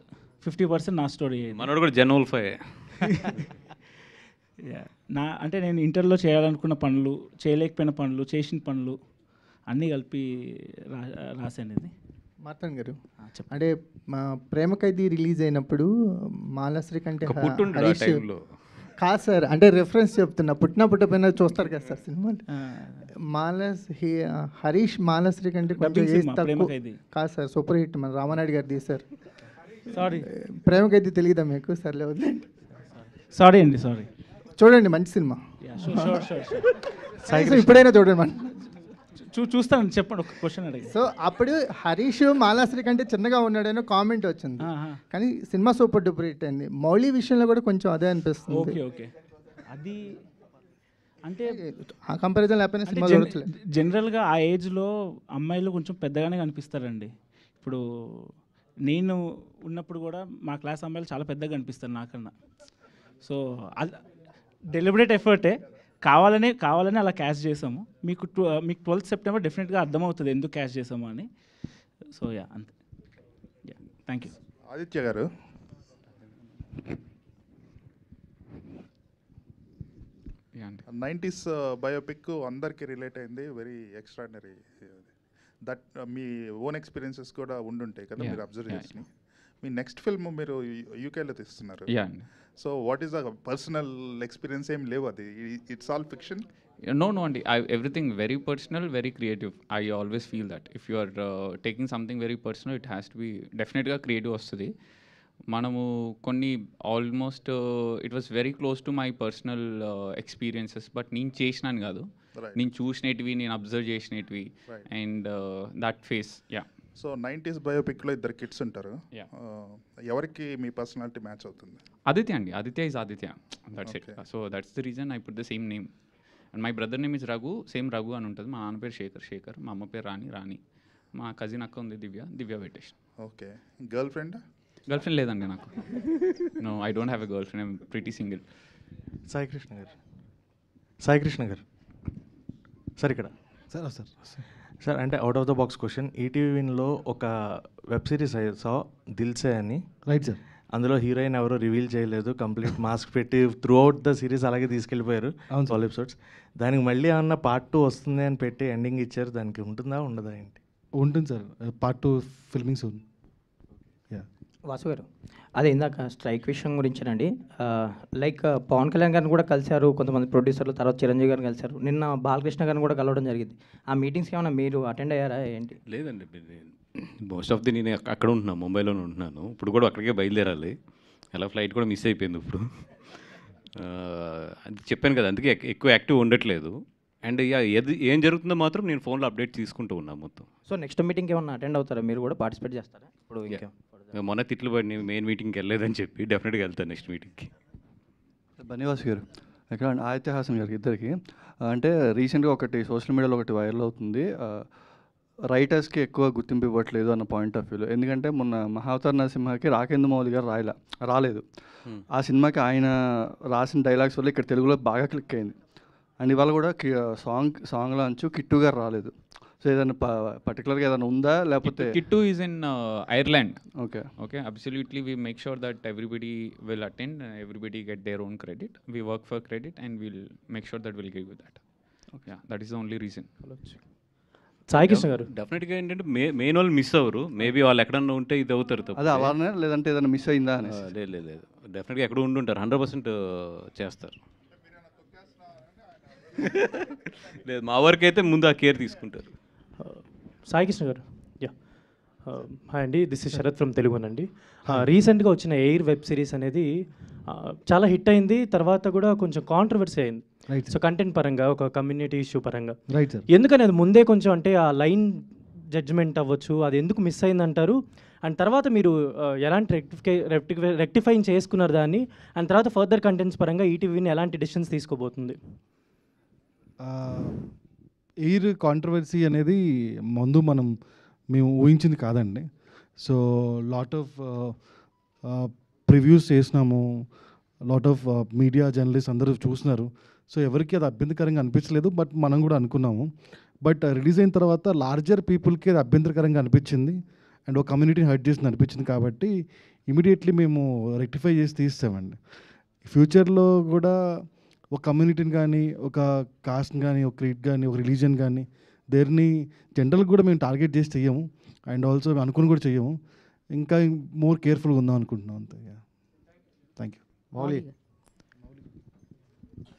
50% నా స్టోరీ. మనోడు కూడా జనవల్ఫై. అంటే నేను ఇంటర్లో చేయాలనుకున్న పనులు, చేయలేకపోయిన పనులు, చేసిన పనులు అన్నీ కలిపి రాశాను ఇది. మార్తాండ్ గారు, అంటే మా ప్రేమ ఖైదీ రిలీజ్ అయినప్పుడు మాలాశ్రీ కంటే హరీష్ కాదు సార్, అంటే రెఫరెన్స్ చెప్తున్నా, పుట్టకపోయినా చూస్తారు కదా సార్ సినిమాలు. హరీష్ మాలాశ్రీ కంటే కొంచెం కాదు సార్, సూపర్ హిట్ మన రామానాయుడు గారు తీశారు. సారీ, ప్రేమ ఖైదీ తెలియదా మీకు? సర్లే వదిలేండి. సారీ అండి, సారీ. చూడండి, మంచి సినిమా. ఇప్పుడైనా చూడండి మనం. చూస్తాను, చెప్పండి. ఒక క్వశ్చన్ అడిగి. సో అప్పుడు హరీష్ మాలాశ్రీ కంటే చిన్నగా ఉన్నాడని కామెంట్ వచ్చింది, కానీ సినిమా సూపర్ డూపర్ హిట్ అయింది. మౌళి విషయంలో కూడా కొంచెం అదే అనిపిస్తుంది. ఓకే ఓకే, అది అంటే ఆ కంపారిజన్ లేకపోయినా సినిమా చూడొచ్చు. జనరల్గా ఆ ఏజ్లో అమ్మాయిలు కొంచెం పెద్దగానే కనిపిస్తారండి. ఇప్పుడు నేను ఉన్నప్పుడు కూడా మా క్లాస్ అమ్మాయిలు చాలా పెద్దగా కనిపిస్తారు నాకన్నా. సో అది డెలిబరేట్ ఎఫర్టే, కావాలని అలా క్యాష్ చేసాము. మీకు 12th సెప్టెంబర్ డెఫినెట్గా అర్థమవుతుంది ఎందుకు క్యాష్ చేసాము అని. సో అంతే. Thank you. ఆదిత్య గారు, 90s బయోపిక్ అందరికీ రిలేట్ అయింది, very extraordinary. That me own experiences కూడా ఉండుంటాయి కదా మీరు అబ్జర్వ్ చేసి. మీ నెక్స్ట్ ఫిల్మ్ మీరు యూకేలో తీస్తున్నారు. So what is the personal experience? ఏం లేవు, అది it's all fiction? No, Andy. Everything very personal, very creative. I always feel that if you are taking something very personal, it has to be definitely creative వస్తుంది. మనము కొన్ని almost it was very close to my personal experiences, but నేను చేసినాను కాదు, నేను చూసినవి, నేను observe చేసినవి, and that face. So 90s బయోపిక్లో ఇద్దరు కిడ్స్ ఉంటారు, ఎవరికి మీ పర్సనాలిటీ మ్యాచ్ అవుతుంది? ఆదిత్య అండి. Aditya is Aditya, that's it. So that's the reason I put the same name. And my brother name is Raghu, same Raghu అని ఉంటుంది. మా నాన్న పేరు శేఖర్, మా అమ్మ పేరు రాణి, మా కజిన్ అక్క ఉంది Divya Venkatesh. Okay. Girlfriend లేదండి నాకు. No, I don't have a girlfriend, I'm pretty single. Sai Krishna గారు సార్ ఇక్కడ సార్ అంటే out of the box question. ETV విన్లో ఒక వెబ్ సిరీస్ సా దిల్సే అని, రైట్ సార్. అందులో హీరోయిన్ ఎవరో రివీల్ చేయలేదు, కంప్లీట్ మాస్క్ పెట్టి త్రూ అవుట్ ద సిరీస్ అలాగే తీసుకెళ్ళిపోయారు 12 ఎపిసోడ్స్. దానికి మళ్ళీ ఏమన్నా పార్ట్ 2 వస్తుంది అని పెట్టి ఎండింగ్ ఇచ్చారు, దానికి ఉంటుందా ఉండదా ఏంటి? ఉంటుంది sir, part 2 filming soon. Vasu గారు, అదే ఇందాక స్ట్రైక్ విషయం గురించేనండి. లైక్ పవన్ కళ్యాణ్ గారిని కూడా కలిశారు కొంతమంది ప్రొడ్యూసర్లు, తర్వాత చిరంజీవి గారిని కలిశారు, నిన్న బాలకృష్ణ గారిని కూడా కలవడం జరిగింది. ఆ మీటింగ్స్కి ఏమైనా మీరు అటెండ్ అయ్యారా ఏంటి? లేదండి, మోస్ట్ ఆఫ్ ది నేను అక్కడ ఉంటున్నాను, ముంబైలోనే ఉంటున్నాను. ఇప్పుడు కూడా అక్కడికే బయలుదేరాలి, అలా ఫ్లైట్ కూడా మిస్ అయిపోయింది ఇప్పుడు. అది చెప్పాను కదా, అందుకే ఎక్కువ యాక్టివ్ ఉండట్లేదు. అండ్ ఏం జరుగుతుందో మాత్రం నేను ఫోన్లో అప్డేట్ తీసుకుంటూ ఉన్నాను మొత్తం. సో నెక్స్ట్ మీటింగ్కి ఏమన్నా అటెండ్ అవుతారా, మీరు కూడా పార్టిసిపేట్ చేస్తారా? ఇప్పుడు మొన్న తిట్లు పడి నేను మెయిన్ మీటింగ్కి వెళ్ళలేదని చెప్పి డెఫినెట్గా వెళ్తాను నెక్స్ట్ మీటింగ్కి. బనివాస్ గారు, ఎక్కడ ఆదిత్య హాసన్ గారికి ఇద్దరికి అంటే రీసెంట్గా ఒకటి సోషల్ మీడియాలో ఒకటి వైరల్ అవుతుంది, రైటర్స్కి ఎక్కువ గుర్తింపు ఇవ్వట్లేదు అన్న పాయింట్ ఆఫ్ వ్యూలో. ఎందుకంటే మొన్న మహావతార్ నరసింహకి రాకేంద్ర మౌలి గారు రాలేదు. ఆ సినిమాకి ఆయన రాసిన డైలాగ్స్ వల్ల ఇక్కడ తెలుగులో బాగా క్లిక్ అయింది. అండ్ ఇవాళ కూడా సాంగ్లో అంచు కిట్టు గారు రాలేదు. సో ఏదైనా పర్టికులర్గా ఏదైనా ఉందా, లేకపోతే? Kittu is in Ireland. Okay, absolutely we make sure that everybody will attend, everybody get their own credit, we work for credit and will make sure that will give you that. That is the only reason. Sai Krishna గారు, డెఫినెట్గా ఏంటంటే main వాళ్ళు miss అవ్వరు, maybe వాళ్ళు ఎక్కడన్నా ఉంటే ఇది అవుతారు తప్ప. అదే అలానే, లేదంటే ఏదైనా మిస్ అయిందా అని? లేదు, డెఫినెట్గా ఎక్కడ ఉండుంటారు, 100% చేస్తారు. లేదు, మా వరకు అయితే ముందు ఆ కేర్ తీసుకుంటారు. సాయి కృష్ణ గారు, హాయ్ అండి, దిస్ ఇస్ శరత్ ఫ్రమ్ తెలుగునండి. రీసెంట్గా వచ్చిన ఎయిర్ వెబ్ సిరీస్ అనేది చాలా హిట్ అయింది, తర్వాత కూడా కొంచెం కాంట్రవర్సీ అయింది. సో కంటెంట్ పరంగా, ఒక కమ్యూనిటీ ఇష్యూ పరంగా, ఎందుకని అది ముందే కొంచెం అంటే ఆ లైన్ జడ్జ్మెంట్ అవ్వచ్చు, అది ఎందుకు మిస్ అయిందంటారు? అండ్ తర్వాత మీరు ఎలాంటి రెక్టిఫైయింగ్ చేసుకున్నారు దాన్ని, అండ్ తర్వాత ఫర్దర్ కంటెంట్స్ పరంగా ఈటీవీని ఎలాంటి డెసిషన్స్ తీసుకోబోతుంది? ఎయిర్ కాంట్రవర్సీ అనేది ముందు మేము ఊహించింది కాదండి. సో లాట్ ఆఫ్ ప్రివ్యూస్ చేసినాము, లాట్ ఆఫ్ మీడియా జర్నలిస్ట్ అందరూ చూసినారు. సో ఎవరికి అది అభ్యంతరకరంగా అనిపించలేదు, బట్ మనం కూడా అనుకున్నాము. బట్ రిలీజ్ అయిన తర్వాత లార్జర్ పీపుల్కి అది అభ్యంతరకరంగా అనిపించింది, అండ్ ఒక కమ్యూనిటీని హర్ట్ చేసింది అనిపించింది. కాబట్టి ఇమీడియట్లీ మేము రెక్టిఫై చేసి తీస్తామండి. ఫ్యూచర్లో కూడా ఒక కమ్యూనిటీని కానీ, ఒక కాస్ట్ని కానీ, ఒక క్రీడ్ కానీ, ఒక రిలీజన్ కానీ, దేన్ని జనరల్గా కూడా మేము టార్గెట్ చేసి చెయ్యము, అండ్ ఆల్సో మేము అనుకుని కూడా చెయ్యము. ఇంకా మోర్ కేర్ఫుల్గా ఉందాం అనుకుంటున్నాం అంతే. Thank you. మౌలి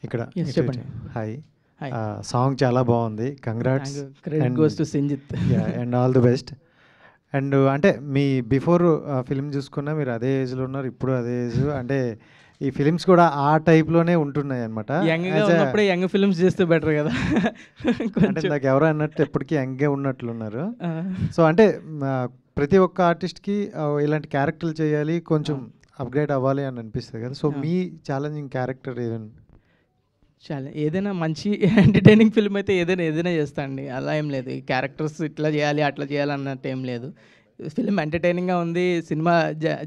ఇక్కడ చెప్పండి. హాయ్, సాంగ్ చాలా బాగుంది, congrats. Credit goes to Sanjit and all the best. And అంటే మీ బిఫోర్ ఫిల్మ్ చూసుకున్నా మీరు అదే ఏజ్లో ఉన్నారు, ఇప్పుడు అదే ఏజ్. అంటే ఈ ఫిలిమ్స్ కూడా ఆ టైప్లోనే ఉంటున్నాయి అనమాట. యంగ్గా యంగ్ ఫిల్మ్స్ చేస్తే బెటర్ కదా. అంటే నాకు ఎవరో అన్నట్టు ఎప్పటికీ యంగ్గా ఉన్నట్లున్నారు. సో అంటే ప్రతి ఒక్క ఆర్టిస్ట్కి ఇలాంటి క్యారెక్టర్లు చేయాలి, కొంచెం అప్గ్రేడ్ అవ్వాలి అని అనిపిస్తుంది కదా. సో మీ ఛాలెంజింగ్ క్యారెక్టర్ ఏదైనా మంచి ఎంటర్టైనింగ్ ఫిల్మ్ అయితే ఏదైనా చేస్తా అండి, అలా ఏం లేదు. ఈ క్యారెక్టర్స్ ఇట్లా చేయాలి అట్లా చేయాలి అన్నట్టు ఏం లేదు. ఫిల్మ్ ఎంటర్టైనింగ్గా ఉంది, సినిమా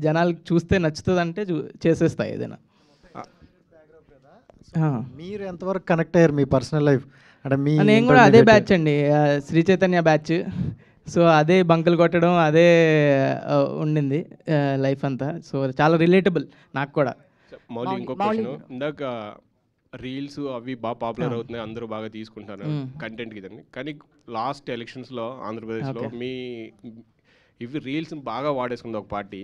జనాలు చూస్తే నచ్చుతుంది అంటే చేసేస్తా ఏదైనా. మీరు ఎంతవరకు కనెక్ట్ అయ్యారు మీ పర్సనల్ లైఫ్? అంటే నేను కూడా అదే బ్యాచ్ అండి, శ్రీ చైతన్య బ్యాచ్. సో అదే బంకులు కొట్టడం అదే ఉండింది లైఫ్ అంతా. సో చాలా రిలేటబుల్ నాకు కూడా. మౌలి, ఇంకో క్వశ్చన్. ఇందాక రీల్స్ అవి బాగా పాపులర్ అవుతున్నాయి, అందరూ బాగా తీసుకుంటారు కంటెంట్కి ఇదని. కానీ లాస్ట్ ఎలక్షన్స్లో ఆంధ్రప్రదేశ్లో మీ ఇవి రీల్స్ బాగా వాడేసుకుంది ఒక పార్టీ.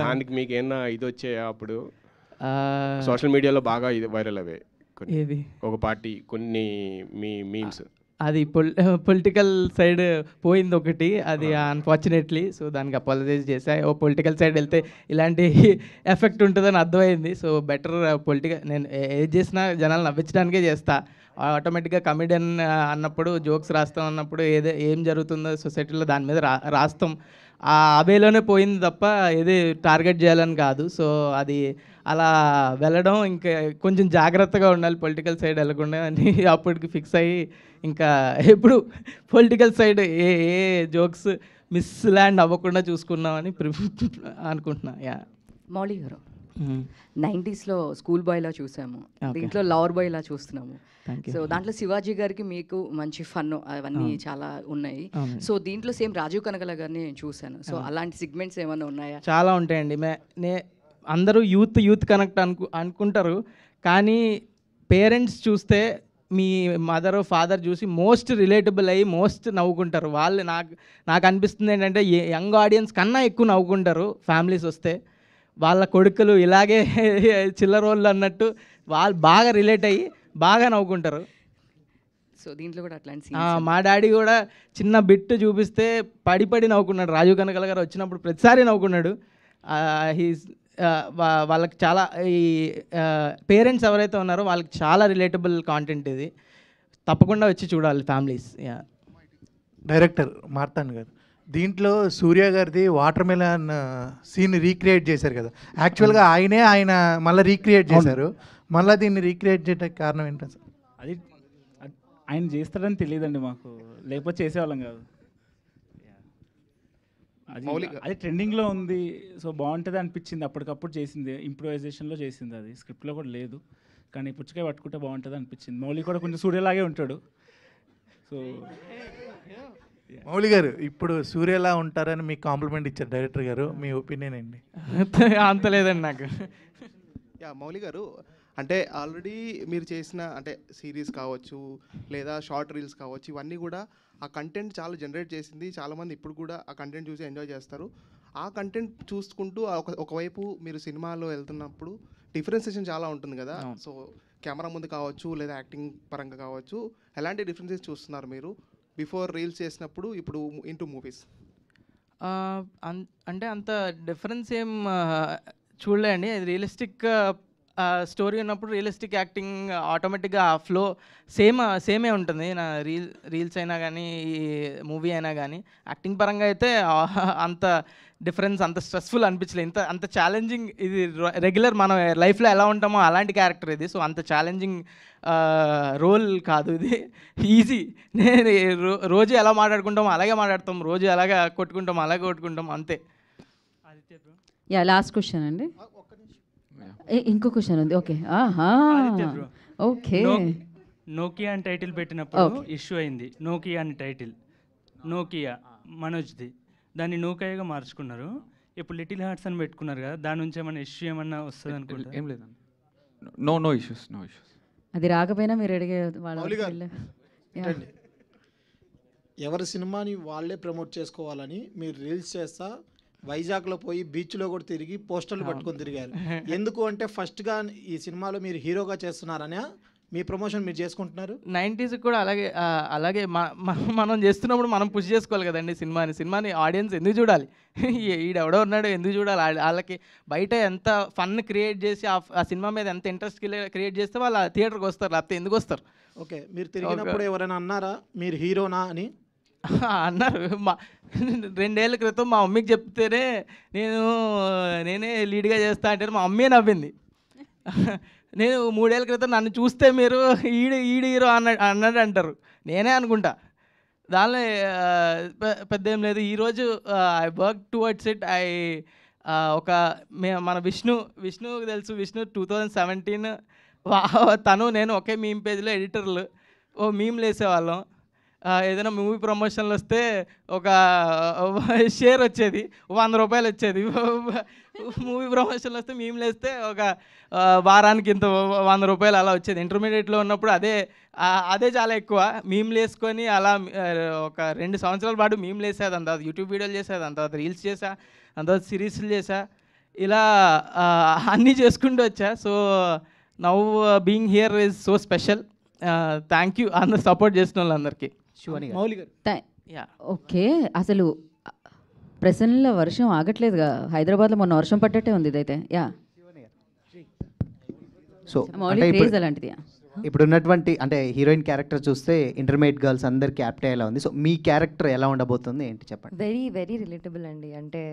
దానికి మీకు ఏమన్నా ఇది వచ్చాయా అప్పుడు? సోషల్ మీడియాలో బాగా ఇది వైరల్ అవే ఏది ఒక పార్టీ కొన్ని మీ మీమ్స్. అది పొలిటికల్ సైడ్ పోయింది ఒకటి, అది అన్ఫార్చునేట్లీ. సో దానికి అపాలజైజ్ చేశా. ఓ పొలిటికల్ సైడ్ వెళ్తే ఇలాంటి ఎఫెక్ట్ ఉంటుందని అర్థమైంది. సో బెటర్ నేను ఏది చేసినా జనాలు నవ్వించడానికే చేస్తా. ఆటోమేటిక్గా కమెడియన్ అన్నప్పుడు జోక్స్ రాస్తాం అన్నప్పుడు ఏం జరుగుతుందో సొసైటీలో దాని మీద రాస్తాం. ఆ అవేలోనే పోయింది తప్ప ఏది టార్గెట్ చేయాలని కాదు. సో అది అలా వెళ్ళడం ఇంకా కొంచెం జాగ్రత్తగా ఉండాలి, పొలిటికల్ సైడ్ వెళ్ళకుండా అని అప్పటికి ఫిక్స్ అయ్యి ఇంకా ఎప్పుడు పొలిటికల్ సైడ్ ఏ జోక్స్ మిస్ ల్యాండ్ అవ్వకుండా చూసుకున్నామని అనుకుంటున్నా. మౌలి గారు 90స్లో స్కూల్ బాయ్లా చూసాము, దీంట్లో లవర్ బాయ్లా చూస్తున్నాము. సో దాంట్లో శివాజీ గారికి మీకు మంచి ఫన్ అవన్నీ చాలా ఉన్నాయి. సో దీంట్లో సేమ్ రాజీవ్ కనకల గారిని చూశాను. సో అలాంటి సిగ్మెంట్స్ ఏమైనా ఉన్నాయా? చాలా ఉంటాయండి. అందరూ యూత్ కనెక్ట్ అనుకుంటారు, కానీ పేరెంట్స్ చూస్తే మీ మదర్ ఫాదర్ చూసి మోస్ట్ రిలేటబుల్ అయ్యి మోస్ట్ నవ్వుకుంటారు. వాళ్ళు నాకు అనిపిస్తుంది ఏంటంటే యంగ్ ఆడియన్స్ కన్నా ఎక్కువ నవ్వుకుంటారు ఫ్యామిలీస్ వస్తే. వాళ్ళ కొడుకులు ఇలాగే చిల్లరోళ్ళు అన్నట్టు వాళ్ళు బాగా రిలేట్ అయ్యి బాగా నవ్వుకుంటారు. సో దీంట్లో కూడా అట్లాంటి మా డాడీ కూడా చిన్న బిట్ చూపిస్తే పడి నవ్వుకున్నాడు. రాజీవ్ కనకల గారు వచ్చినప్పుడు ప్రతిసారి నవ్వుకున్నాడు. వాళ్ళకి చాలా ఈ పేరెంట్స్ ఎవరైతే ఉన్నారో వాళ్ళకి చాలా రిలేటబుల్ కాంటెంట్ ఇది. తప్పకుండా వచ్చి చూడాలి ఫ్యామిలీస్. డైరెక్టర్ మార్తాండ్ గారు, దీంట్లో సూర్య గారిది వాటర్ మెలన్ సీన్ రీక్రియేట్ చేశారు కదా, యాక్చువల్గా ఆయన మళ్ళీ రీక్రియేట్ చేశారు. మళ్ళీ దీన్ని రీక్రియేట్ చేయడానికి కారణం ఏంటో సార్? అది ఆయన చేస్తాడని తెలియదండి మాకు, లేకపోతే చేసేవాళ్ళం కాదు. అది ట్రెండింగ్లో ఉంది, సో బాగుంటుంది అనిపించింది, అప్పటికప్పుడు చేసింది, ఇంప్రూవైజేషన్లో చేసింది. అది స్క్రిప్ట్లో కూడా లేదు, కానీ పుచ్చకాయ పట్టుకుంటే బాగుంటుంది అనిపించింది. మౌలి కూడా కొంచెం సూర్యలాగే ఉంటాడు. సో మౌలి గారు ఇప్పుడు సూర్యలా ఉంటారని మీకు కాంప్లిమెంట్ ఇచ్చారు డైరెక్టర్ గారు, మీ ఒపీనియన్ ఏంటి? అంత లేదండి నాకు. మౌలి గారు, అంటే ఆల్రెడీ మీరు చేసిన అంటే సిరీస్ కావచ్చు లేదా షార్ట్ రీల్స్ కావచ్చు, ఇవన్నీ కూడా ఆ కంటెంట్ చాలా జనరేట్ చేసింది. చాలామంది ఇప్పుడు కూడా ఆ కంటెంట్ చూసి ఎంజాయ్ చేస్తారు. ఆ కంటెంట్ చూసుకుంటూ ఒకవైపు మీరు సినిమాలో వెళ్తున్నప్పుడు డిఫరెన్సియేషన్ చాలా ఉంటుంది కదా. సో కెమెరా ముందు కావచ్చు లేదా యాక్టింగ్ పరంగా కావచ్చు, ఎలాంటి డిఫరెన్సెస్ చూస్తున్నారు మీరు బిఫోర్ రీల్స్ చేసినప్పుడు ఇప్పుడు ఇంటూ మూవీస్? అంటే అంత డిఫరెన్స్ ఏం చూడలే అండి. అది రియలిస్టిక్ స్టోరీ ఉన్నప్పుడు రియలిస్టిక్ యాక్టింగ్ ఆటోమేటిక్గా ఆ ఫ్లో సేమే ఉంటుంది. నా రీల్స్ అయినా కానీ ఈ మూవీ అయినా కానీ యాక్టింగ్ పరంగా అయితే అంత డిఫరెన్స్ అంత స్ట్రెస్ఫుల్ అనిపించలేదు. అంత ఛాలెంజింగ్ ఇది రెగ్యులర్ మనం లైఫ్లో ఎలా ఉంటామో అలాంటి క్యారెక్టర్ ఇది. సో అంత ఛాలెంజింగ్ రోల్ కాదు ఇది, ఈజీ. నేను రోజు ఎలా మాట్లాడుకుంటామో అలాగే మాట్లాడతాం, రోజు ఎలాగ కొట్టుకుంటాం అలాగే కొట్టుకుంటాం, అంతే. లాస్ట్ క్వశ్చన్ అండి, ఇంకో క్వశ్చన్ ఉంది. Okay okay. నోకియా అని టైటిల్ పెట్టినప్పుడు ఇష్యూ అయింది. నోకియా అని టైటిల్, నోకియా మనోజ్ది, దాన్ని నోకియాగా మార్చుకున్నారు. ఇప్పుడు లిటిల్ హార్ట్స్ అని పెట్టుకున్నారు కదా, దాని నుంచి ఏమైనా ఇష్యూ ఏమన్నా వస్తుంది అనుకుంటా? ఏం లేదండి, నో ఇష్యూస్. అది రాకపోయినా మీరు అడిగే వాళ్ళ ఎవరి సినిమాని వాళ్ళే ప్రమోట్ చేసుకోవాలని మీరు రీల్స్ చేస్తా వైజాగ్లో పోయి బీచ్లో కూడా తిరిగి పోస్టర్లు పట్టుకొని తిరిగారు. ఎందుకు అంటే ఫస్ట్గా ఈ సినిమాలో మీరు హీరోగా చేస్తున్నారనే మీ ప్రమోషన్ మీరు చేసుకుంటున్నారు. 90s కూడా అలాగే మనం చేస్తున్నప్పుడు మనం పుష్ చేసుకోవాలి కదండి సినిమాని ఆడియన్స్ ఎందుకు చూడాలి, ఈడెవడో ఉన్నాడు ఎందుకు చూడాలి. వాళ్ళకి బయట ఎంత ఫన్ క్రియేట్ చేసి ఆ సినిమా మీద ఎంత ఇంట్రెస్ట్ క్రియేట్ చేస్తే వాళ్ళు థియేటర్కి వస్తారు, లేకపోతే ఎందుకు వస్తారు? ఓకే, మీరు తిరిగినప్పుడు ఎవరైనా అన్నారా మీరు హీరోనా అని? అన్నారు. 2 ఏళ్ల క్రితం మా మమ్మీకి చెప్తేనే నేనే లీడ్గా చేస్తా అంటే మా అమ్మే నవ్వింది. నేను 3 ఏళ్ల క్రితం నన్ను చూస్తే మీరు ఈడు హీరో అన్నాడు అంటారు, నేనే అనుకుంటా. దానిలో పెద్ద ఏం లేదు. ఈరోజు ఐ వర్క్ టువర్డ్స్ ఇట్. మన విష్ణుకి తెలుసు, విష్ణు 2017 తను నేను ఒకే మీమ్ పేజ్లో ఎడిటర్లు మీమ్లు వేసేవాళ్ళం. ఏదైనా మూవీ ప్రమోషన్లు వస్తే ఒక షేర్ వచ్చేది, 100 రూపాయలు వచ్చేది. మూవీ ప్రమోషన్లు వస్తే మీమ్లు వేస్తే ఒక వారానికి ఇంత 100 రూపాయలు అలా వచ్చేది. ఇంటర్మీడియట్లో ఉన్నప్పుడు అదే చాలా ఎక్కువ. మీమ్లు వేసుకొని అలా ఒక 2 సంవత్సరాల పాటు మీమ్లు వేసేది, దాని తర్వాత యూట్యూబ్ వీడియోలు చేసేది, దాని తర్వాత రీల్స్ చేసా, దాని తర్వాత సిరీస్లు చేసా, ఇలా అన్నీ చేసుకుంటూ వచ్చా. So now being here is so special. Thank you అందరు సపోర్ట్ చేసిన వాళ్ళందరికీ. మౌలి గారు. ఓకే, అసలు ప్రసన్నలో వర్షం ఆగట్లేదుగా. హైదరాబాద్లో మొన్న వర్షం పట్టట్టే ఉంది ఇదైతే. యా, సో మౌలి క్రేజ్ అలాంటిది. ఇప్పుడు ఉన్నటువంటి అంటే హీరోయిన్ క్యారెక్టర్ చూస్తే ఇంటర్మీడియట్ గర్ల్స్ అందరికి యాప్ట్ అయ్యేలా ఉంది. సో మీ క్యారెక్టర్ ఎలా ఉండబోతుంది ఏంటి చెప్పండి. వెరీ వెరీ రిలేటబుల్ అండి. అంటే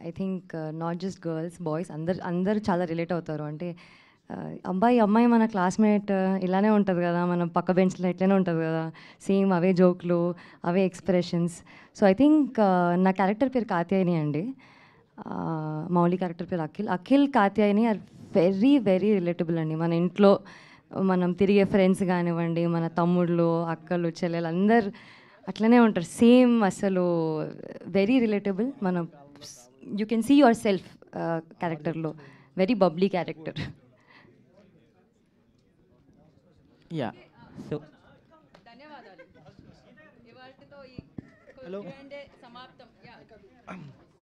I think not just girls, boys అందరు చాలా రిలేట్ అవుతారు. అంటే అమ్మాయి మన క్లాస్మేట్ ఇలానే ఉంటుంది కదా, మన పక్క బెంచ్లో ఇట్లానే ఉంటుంది కదా, సేమ్ అవే జోక్లు, అవే ఎక్స్ప్రెషన్స్. సో ఐ థింక్ నా క్యారెక్టర్ పేరు కాత్యాయని అండి, మౌలి క్యారెక్టర్ పేరు Akhil Katyayani are very very relatable అండి. మన ఇంట్లో మనం తిరిగే ఫ్రెండ్స్ కానివ్వండి, మన తమ్ముళ్ళు, అక్కలు, చెల్లెలు అందరు అట్లనే ఉంటారు సేమ్. అసలు వెరీ రిలేటబుల్. మనం you can see yourself క్యారెక్టర్లో. Very bubbly character. Yeah, so ధన్యవాదాలు. ఇవాల్టితో ఈ సమాప్తం.